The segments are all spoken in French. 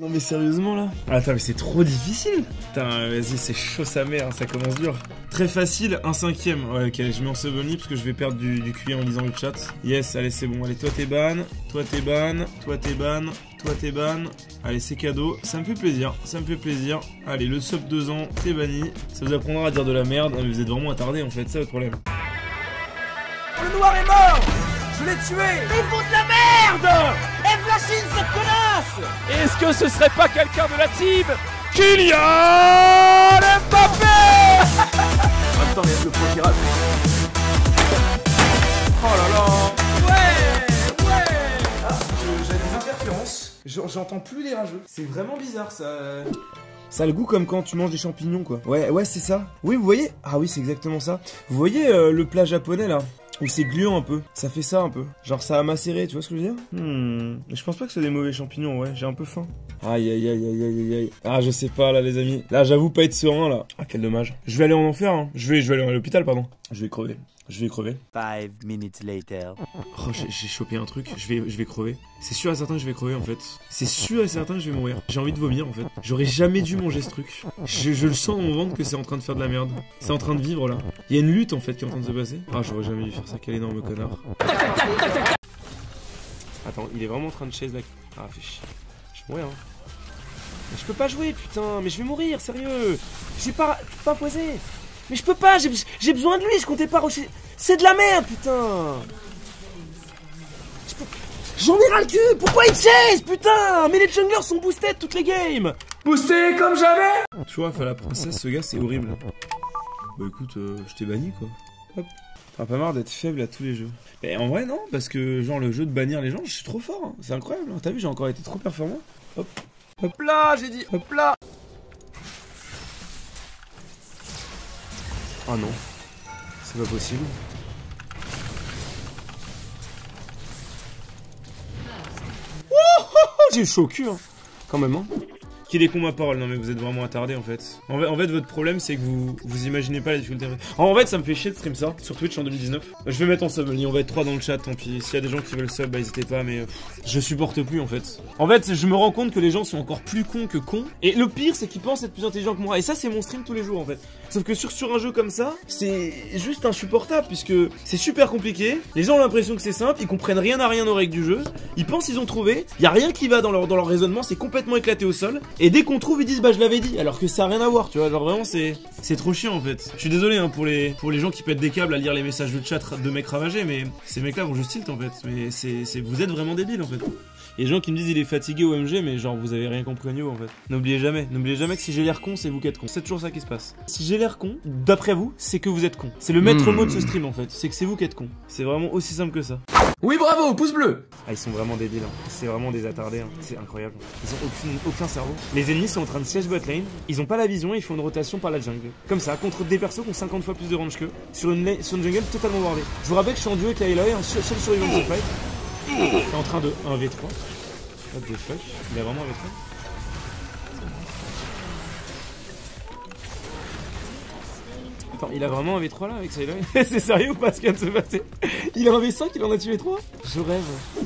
Non mais sérieusement là. Ah attends mais c'est trop difficile. Putain vas-y c'est chaud sa mère, ça commence dur. Très facile, un cinquième. Ouais ok je mets en Subonnie parce que je vais perdre du QI en lisant le chat. Yes allez c'est bon, allez toi t'es ban, toi t'es ban, toi t'es ban, toi t'es ban. Allez c'est cadeau, ça me fait plaisir, ça me fait plaisir. Allez le sub 2 ans, t'es banni. Ça vous apprendra à dire de la merde, mais vous êtes vraiment attardés en fait, ça le problème. Le noir est mort. Je l'ai tué. Ils font de la merde. Et Flashine cette connasse. Est-ce que ce serait pas quelqu'un de la team Kylian Mbappé? Attends mais le pro pirate. Oh là là. Ouais. Ah, j'ai des interférences. J'entends plus les rageux. C'est vraiment bizarre ça. Ça a le goût comme quand tu manges des champignons quoi. Ouais c'est ça. Oui vous voyez. Ah oui c'est exactement ça. Vous voyez le plat japonais là où c'est gluant un peu, ça fait ça un peu. Genre ça a macéré, tu vois ce que je veux dire? Je pense pas que ce soit des mauvais champignons, ouais, j'ai un peu faim. Aïe. Ah je sais pas là les amis. Là j'avoue pas être serein là. Ah quel dommage. Je vais aller en enfer hein. Je vais aller à l'hôpital pardon. Je vais crever. 5 minutes later. Oh j'ai chopé un truc, je vais crever. C'est sûr et certain que je vais crever en fait. C'est sûr et certain que je vais mourir. J'ai envie de vomir en fait. J'aurais jamais dû manger ce truc. Je le sens dans mon ventre que c'est en train de faire de la merde. C'est en train de vivre là. Il y a une lutte en fait qui est en train de se passer. Ah j'aurais jamais dû faire ça, quel énorme connard. Attends, il est vraiment en train de chase là. Ah fais chier. Je vais mourir hein. Mais je peux pas jouer putain, mais je vais mourir, sérieux. J'ai pas posé. Mais je peux pas, j'ai besoin de lui, je comptais pas rusher. C'est de la merde, putain. J'en ai ras le cul, pourquoi il chase, putain. Mais les junglers sont boosted toutes les games. Boosté comme jamais. Tu vois, faire la princesse, ce gars, c'est horrible. Bah écoute, je t'ai banni, quoi. Hop. T'as pas marre d'être faible à tous les jeux. Mais en vrai, non, parce que, genre, le jeu de bannir les gens, je suis trop fort, hein. C'est incroyable, hein. T'as vu, j'ai encore été trop performant. Hop. Hop là, j'ai dit, hop là. Oh non, c'est pas possible. J'ai chaud au cul, hein. Quand même, hein. Qu'il est con ma parole, non mais vous êtes vraiment attardé en fait. En fait votre problème c'est que vous imaginez pas la difficulté. En fait ça me fait chier de stream ça sur Twitch en 2019. Je vais mettre en sub, on va être 3 dans le chat, tant pis. S'il y a des gens qui veulent sub, bah n'hésitez pas, mais je supporte plus en fait. En fait je me rends compte que les gens sont encore plus cons que cons. Et le pire c'est qu'ils pensent être plus intelligents que moi. Et ça c'est mon stream tous les jours en fait. Sauf que sur un jeu comme ça, c'est juste insupportable puisque c'est super compliqué. Les gens ont l'impression que c'est simple, ils comprennent rien à rien aux règles du jeu. Ils pensent qu'ils ont trouvé, y a rien qui va dans leur raisonnement, c'est complètement éclaté au sol. Et dès qu'on trouve ils disent bah je l'avais dit, alors que ça a rien à voir, tu vois, genre vraiment c'est trop chiant en fait. Je suis désolé hein, pour les gens qui pètent des câbles à lire les messages de chat de mecs ravagés, mais ces mecs là vont juste tilt en fait. Mais vous êtes vraiment débiles en fait. Et les gens qui me disent il est fatigué OMG, mais genre vous avez rien compris à niveau en fait. N'oubliez jamais que si j'ai l'air con, c'est vous qui êtes con. C'est toujours ça qui se passe. Si j'ai l'air con, d'après vous, c'est que vous êtes con. C'est le maître mot de ce stream en fait. C'est que c'est vous qui êtes con. C'est vraiment aussi simple que ça. Oui bravo, pouce bleu. Ah ils sont vraiment débiles, hein. C'est vraiment des attardés, hein. C'est incroyable. Ils ont aucun cerveau. Les ennemis sont en train de siège bot lane, ils ont pas la vision et ils font une rotation par la jungle. Comme ça, contre des persos qui ont 50 fois plus de range qu'eux, sur une jungle totalement bordée. Je vous rappelle que je suis en duo avec la Aloy, un seul survivant de ce fight. Il est en train de 1v3. What the fuck? Il a vraiment 1v3? Attends, il a vraiment un V3 là avec Sailor? C'est sérieux ou pas ce qui vient de se passer? Il a un V5, il en a tué 3? Je rêve.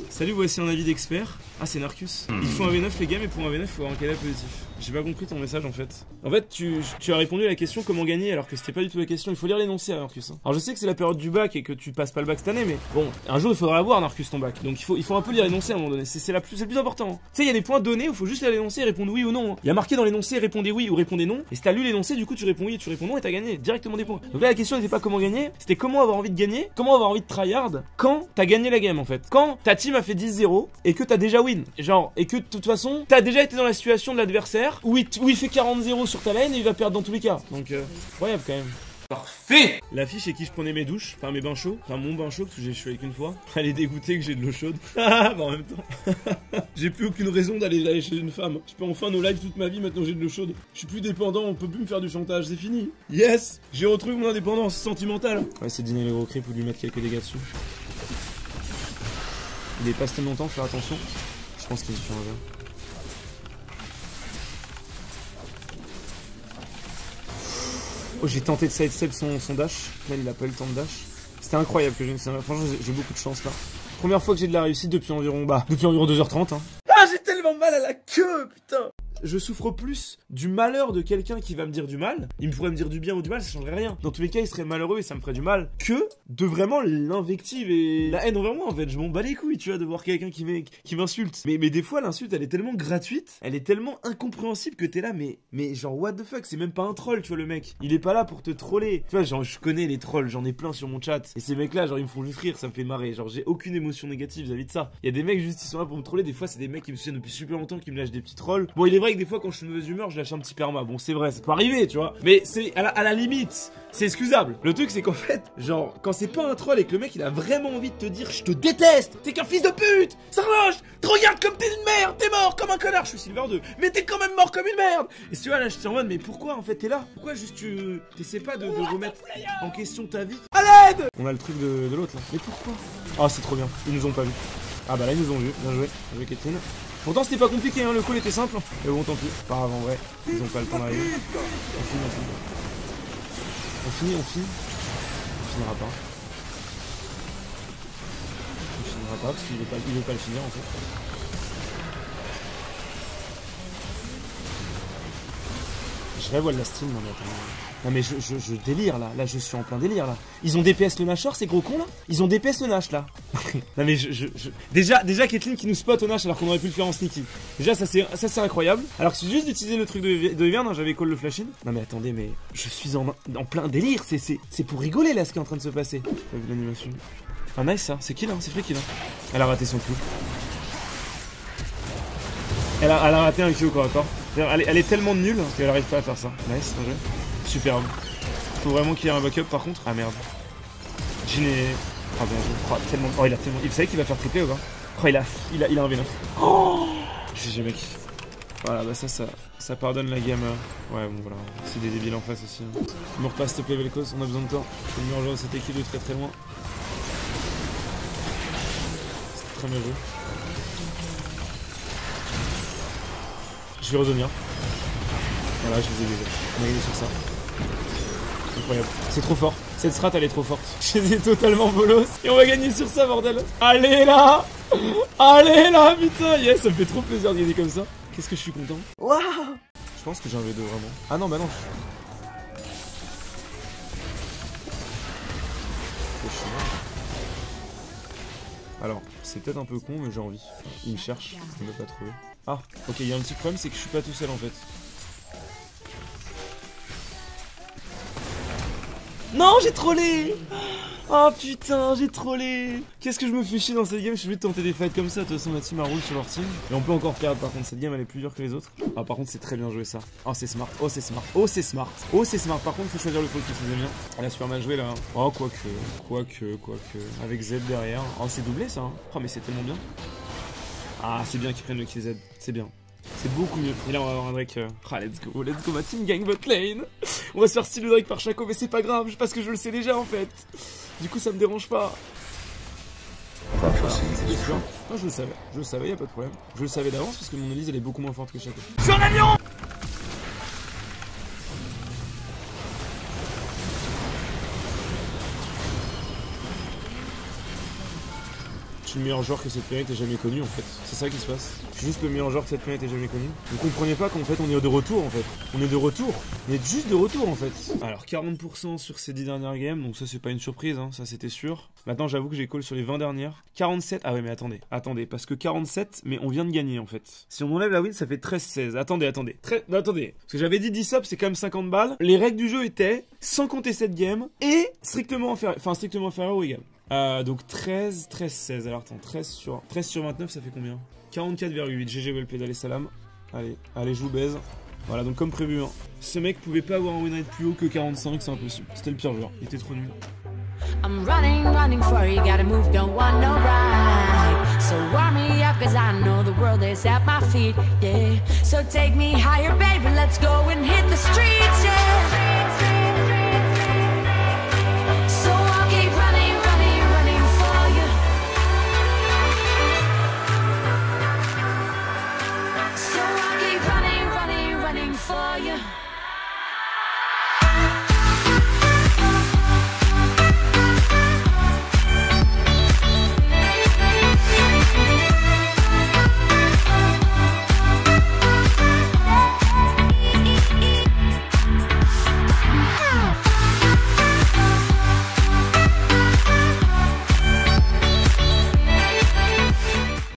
Salut, voici un avis d'expert. Ah, c'est Narcus. Il faut un V9 les gars, mais pour un V9 il faut avoir un KD positif. J'ai pas compris ton message en fait. En fait, tu as répondu à la question comment gagner alors que c'était pas du tout la question. Il faut lire l'énoncé à Narcus. Hein. Alors je sais que c'est la période du bac et que tu passes pas le bac cette année, mais bon, un jour il faudra avoir Narcus ton bac. Donc il faut un peu lire l'énoncé à un moment donné. C'est le plus important. Hein. Tu sais, il y a des points donnés où il faut juste lire l'énoncé et répondre oui ou non. Hein. Il y a marqué dans l'énoncé répondez oui ou répondez non. Et si t'as lu l'énoncé, du coup tu réponds oui et tu réponds non et t'as gagné directement des points. Donc là la question n'était pas comment gagner, c'était comment avoir envie de gagner, comment avoir envie de tryhard quand t'as gagné la game en fait. Quand ta team a fait 10-0 et que t'as déjà win. Genre, et que de toute façon, t'as déjà été dans la situation de l'adversaire où il fait 40-0 sur ta lane et il va perdre dans tous les cas. Donc, incroyable quand même. Parfait. La fille chez qui je prenais mes douches, enfin mes bains chauds, enfin mon bain chaud parce que j'ai échoué qu'une fois. Elle est dégoûtée que j'ai de l'eau chaude. Bah en même temps, j'ai plus aucune raison d'aller chez une femme. Je peux enfin nos lives toute ma vie maintenant j'ai de l'eau chaude. Je suis plus dépendant, on peut plus me faire du chantage, c'est fini. Yes, j'ai retrouvé mon indépendance sentimentale. Ouais, c'est dîner les gros creeps ou lui mettre quelques dégâts dessus. Il est pas tellement longtemps, faire attention. Je pense qu'il est sur un verre. Oh, j'ai tenté de sidestep son dash. Là, il a pas eu le temps de dash. C'était incroyable que j'ai. Franchement, j'ai beaucoup de chance là. Première fois que j'ai de la réussite depuis environ 2h30. Hein. Ah, j'ai tellement mal à la queue, putain. putain. Je souffre plus du malheur de quelqu'un qui va me dire du mal. Il me pourrait me dire du bien ou du mal, ça changerait rien. Dans tous les cas, il serait malheureux et ça me ferait du mal. Que de vraiment l'invective et la haine envers moi, en fait. Je m'en bats les couilles, tu vois, de voir quelqu'un qui m'insulte. Mais des fois, l'insulte, elle est tellement gratuite, elle est tellement incompréhensible que t'es là, mais genre, what the fuck, c'est même pas un troll, tu vois, le mec. Il est pas là pour te troller. Tu vois, genre, je connais les trolls, j'en ai plein sur mon chat. Et ces mecs-là, genre, ils me font juste rire, ça me fait marrer. Genre, j'ai aucune émotion négative vis-à-vis de ça. Il y a des mecs juste, ils sont là pour me troller. Des fois, c'est des mecs qui me soutiennent depuis super longtemps, qui me lâchent des petits trolls. Bon, il est vrai que des fois, quand je suis de mauvaise humeur, je lâche un petit perma. Bon, c'est vrai, ça peut arriver, tu vois. Mais c'est à la limite, c'est excusable. Le truc, c'est qu'en fait, genre, quand c'est pas un troll et que le mec il a vraiment envie de te dire je te déteste, t'es qu'un fils de pute, Sarloche, te regarde comme t'es une merde, t'es mort comme un connard, je suis Silver 2, mais t'es quand même mort comme une merde. Et tu vois, là, je suis en mode, mais pourquoi en fait t'es là? Pourquoi juste tu t'essaies pas de remettre en question ta vie? À l'aide! On a le truc de l'autre là. Mais pourquoi? Oh, c'est trop bien, ils nous ont pas vu. Ah bah là, ils nous ont vu, bien joué, Kathleen. Pourtant c'était pas compliqué, hein, le call était simple. Mais bon, tant pis, pas grave en vrai, ils ont pas le temps d'arriver. On finit. On finira pas. On finira pas parce qu'il veut pas le finir en fait. Je rêve la stream, non mais attends. Non mais je délire là, je suis en plein délire là. Ils ont DPS le Nashor, ces gros cons là. Ils ont DPS le Nash là. Non mais Déjà Kathleen qui nous spot au Nash alors qu'on aurait pu le faire en sneaky. Déjà ça c'est incroyable. Alors que c'est juste d'utiliser le truc de Ivern, hein, j'avais call le flash in. Non mais attendez, mais je suis en plein délire, c'est pour rigoler là ce qui est en train de se passer. T'as vu l'animation? Ah nice ça, c'est kill hein, c'est free kill hein. Elle a raté son coup. Elle a raté un Q au corps à corps. Elle est tellement nulle qu'elle arrive pas à faire ça. Nice, bien joué. Superbe. Faut vraiment qu'il y ait un backup par contre. Ah merde. Jhin est... Ah bien joué. Oh, tellement... Oh il a tellement... Il savait qu'il va faire tripler ou pas? Oh il a un V9. Oh GG mec. Voilà bah ça pardonne la game. Ouais bon voilà. C'est des débiles en face aussi. Hein. Tu me repasses s'il te plaît Vel'Koz, on a besoin de toi. Je vais me rejoindre cette équipe de très très loin. C'est très bien joué. Je vais redevenir. Voilà, je les ai déjà. On a gagné sur ça. Incroyable. C'est trop fort. Cette strat, elle est trop forte. Je les ai totalement bolos. Et on va gagner sur ça, bordel. Allez là! Allez là, putain! Yes, ça me fait trop plaisir de gagner comme ça. Qu'est-ce que je suis content. Waouh! Je pense que j'ai un V2 vraiment. Ah non, bah non. Alors, c'est peut-être un peu con, mais j'ai envie. Il me cherche, il ne m'a pas trouvé. Ah, ok, il y a un petit problème, c'est que je suis pas tout seul en fait. Non, j'ai trollé! Oh putain, j'ai trollé! Qu'est-ce que je me fais chier dans cette game? Je suis obligé de tenter des fights comme ça. De toute façon, ma team a roule sur leur team. Et on peut encore perdre par contre. Cette game elle est plus dure que les autres. Ah, par contre, c'est très bien joué ça. Oh, c'est smart. Oh, c'est smart. Oh, c'est smart. Oh, c'est smart. Par contre, faut choisir le focus, c'est bien. Elle a super mal joué là. Oh, quoique. Avec Z derrière. Oh, c'est doublé ça. Hein. Oh, mais c'est tellement bien. Ah, c'est bien qu'ils prennent le kill Z. C'est bien. C'est beaucoup mieux. Et là, on va avoir un Drake. Ah, let's go, ma team gang bot lane. On va se faire style le Drake par Shaco, mais c'est pas grave, parce que je le sais déjà en fait. Du coup, ça me dérange pas. C'est sûr. Non, je le savais, y'a pas de problème. Je le savais d'avance parce que mon Elise elle est beaucoup moins forte que Shaco. Je suis en avion! Je suis le meilleur joueur que cette planète ait jamais connu en fait. C'est ça qui se passe. Je suis juste le meilleur joueur que cette planète ait jamais connu. Vous comprenez pas qu'en fait on est de retour en fait. On est de retour. On est juste de retour en fait. Alors 40% sur ces 10 dernières games, donc ça c'est pas une surprise, hein, ça c'était sûr. Maintenant j'avoue que j'ai call sur les 20 dernières. 47, ah ouais mais attendez, parce que 47, mais on vient de gagner en fait. Si on enlève la win ça fait 13-16. Attendez. Attendez. Parce que j'avais dit 10 subs c'est quand même 50 balles. Les règles du jeu étaient, sans compter cette game, et strictement inférieur ou égal. Donc 13-16, alors attends, 13 sur 29 ça fait combien? 44,8, GG well played, allez salam. Allez je vous baise. Voilà donc comme prévu hein. Ce mec pouvait pas avoir un win rate plus haut que 45, c'est impossible. C'était le pire joueur, il était trop nul. I'm running for you, gotta move, don't want no ride. So warm me up cause I know the world is at my feet, yeah. So take me higher baby, let's go and hit the streets, yeah.